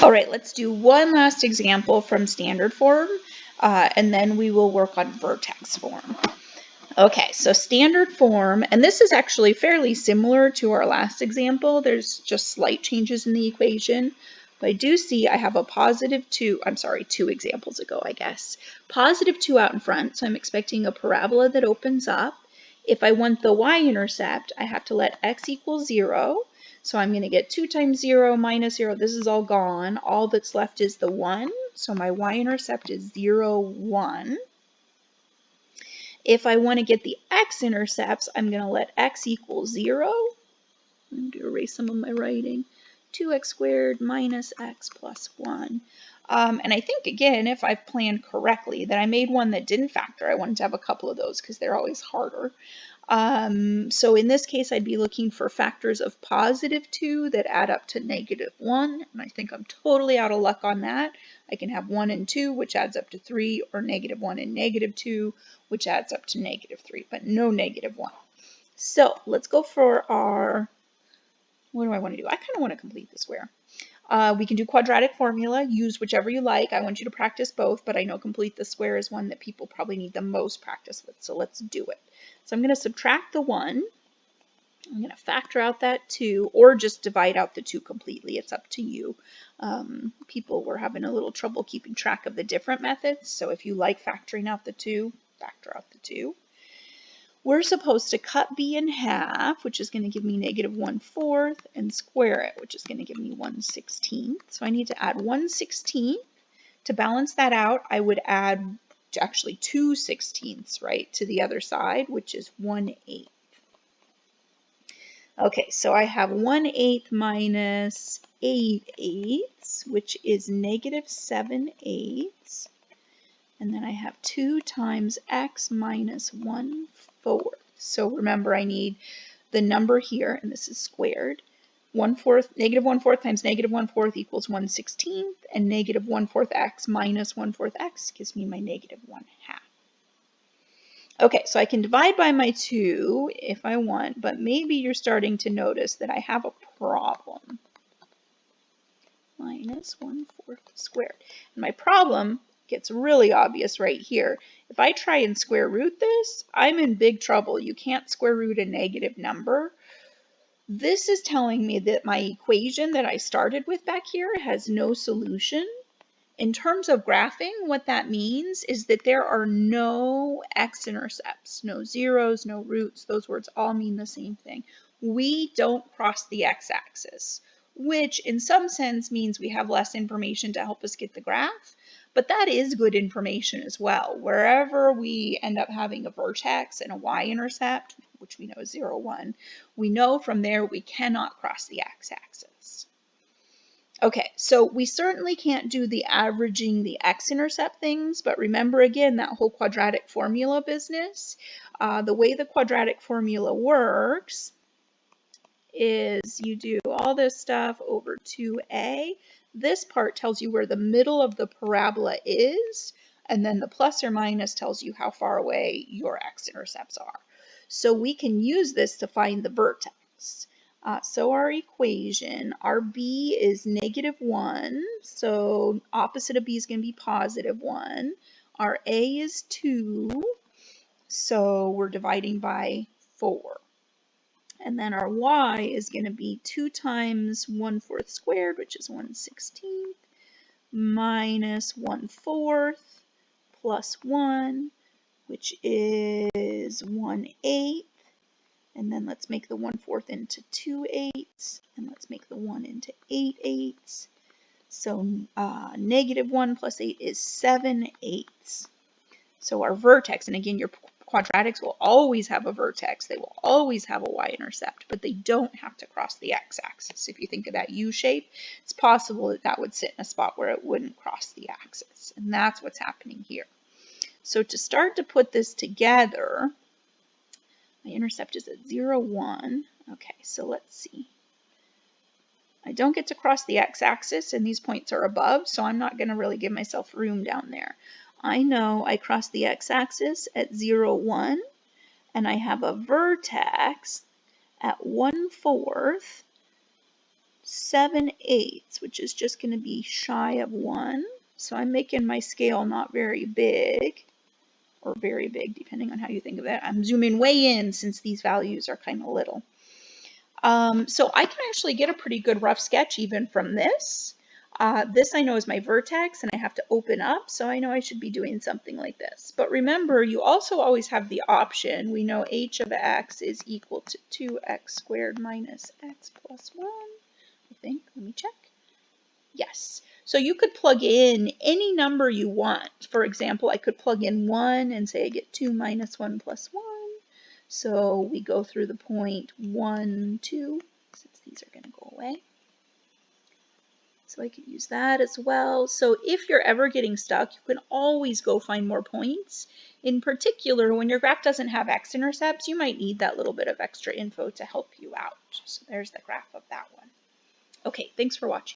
All right, let's do one last example from standard form, and then we will work on vertex form. Okay, so standard form, and this is actually fairly similar to our last example. There's just slight changes in the equation. But I do see I have a positive 2, I'm sorry, 2 examples ago, I guess. Positive 2 out in front, so I'm expecting a parabola that opens up. If I want the y-intercept, I have to let x equal 0. So I'm going to get 2 times 0 minus 0. This is all gone. All that's left is the 1. So my y-intercept is 0, 1. If I want to get the x-intercepts, I'm going to let x equal 0. I'm going to erase some of my writing. 2x squared minus x plus 1. And I think, again, if I've planned correctly, that I made one that didn't factor. I wanted to have a couple of those because they're always harder. So in this case, I'd be looking for factors of positive 2 that add up to negative 1. And I think I'm totally out of luck on that. I can have 1 and 2, which adds up to 3, or negative 1 and negative 2, which adds up to negative 3, but no negative 1. So let's go for our, what do I want to do? I kind of want to complete the square. We can do quadratic formula, use whichever you like. I want you to practice both, but I know complete the square is one that people probably need the most practice with, so let's do it. So I'm going to subtract the 1. I'm going to factor out that 2, or just divide out the 2 completely. It's up to you. People were having a little trouble keeping track of the different methods, so if you like factoring out the 2, factor out the 2. We're supposed to cut b in half, which is going to give me negative 1/4, and square it, which is going to give me 1/16. So I need to add 1/16. To balance that out, I would add actually 2/16, right, to the other side, which is 1/8. Okay, so I have 1/8 minus 8/8, which is negative 7/8. And then I have 2 times x minus 1/4. So remember, I need the number here, and this is squared. Negative 1/4 times negative 1/4 equals 1/16, and negative 1/4 x minus 1/4 x gives me my negative 1/2. Okay, so I can divide by my 2 if I want, but maybe you're starting to notice that I have a problem. Minus 1/4 squared. And my problem gets really obvious right here. If I try and square root this, I'm in big trouble. You can't square root a negative number. This is telling me that my equation that I started with back here has no solution. In terms of graphing, what that means is that there are no x-intercepts, no zeros, no roots. Those words all mean the same thing. We don't cross the x-axis, which in some sense means we have less information to help us get the graph. But that is good information as well. Wherever we end up having a vertex and a y-intercept, which we know is 0, 1, we know from there we cannot cross the x-axis. Okay, so we certainly can't do the averaging the x-intercept things, but remember again that whole quadratic formula business. The way the quadratic formula works is you do all this stuff over 2a. This part tells you where the middle of the parabola is, and then the plus or minus tells you how far away your x-intercepts are. So we can use this to find the vertex. So our equation, our b is negative 1, so opposite of b is going to be positive 1. Our a is 2, so we're dividing by 4. And then our y is going to be 2 times 1/4 squared, which is 1/16, minus 1/4 plus 1, which is 1/8. And then let's make the 1/4 into 2/8, and let's make the 1 into 8/8. So negative 1 plus 8 is 7/8. So our vertex, and again, your quadratics will always have a vertex. They will always have a y-intercept, but they don't have to cross the x-axis. If you think of that U shape, it's possible that that would sit in a spot where it wouldn't cross the axis, and that's what's happening here. So to start to put this together, my intercept is at 0, 1. Okay, so let's see. I don't get to cross the x-axis, and these points are above, so I'm not going to really give myself room down there. I know I cross the x-axis at 0, 1, and I have a vertex at 1/4. 7/8, which is just going to be shy of 1. So I'm making my scale not very big, or very big, depending on how you think of it. I'm zooming way in since these values are kind of little. So I can actually get a pretty good rough sketch even from this. This I know is my vertex, and I have to open up, so I know I should be doing something like this. But remember, you also always have the option. We know h of x is equal to 2x squared minus x plus 1, I think. Let me check. Yes. So you could plug in any number you want. For example, I could plug in 1 and say I get 2 minus 1 plus 1. So we go through the point 1, 2, since these are going to go away. So I could use that as well. So if you're ever getting stuck, you can always go find more points. In particular, when your graph doesn't have x-intercepts, you might need that little bit of extra info to help you out. So there's the graph of that one. Okay, thanks for watching.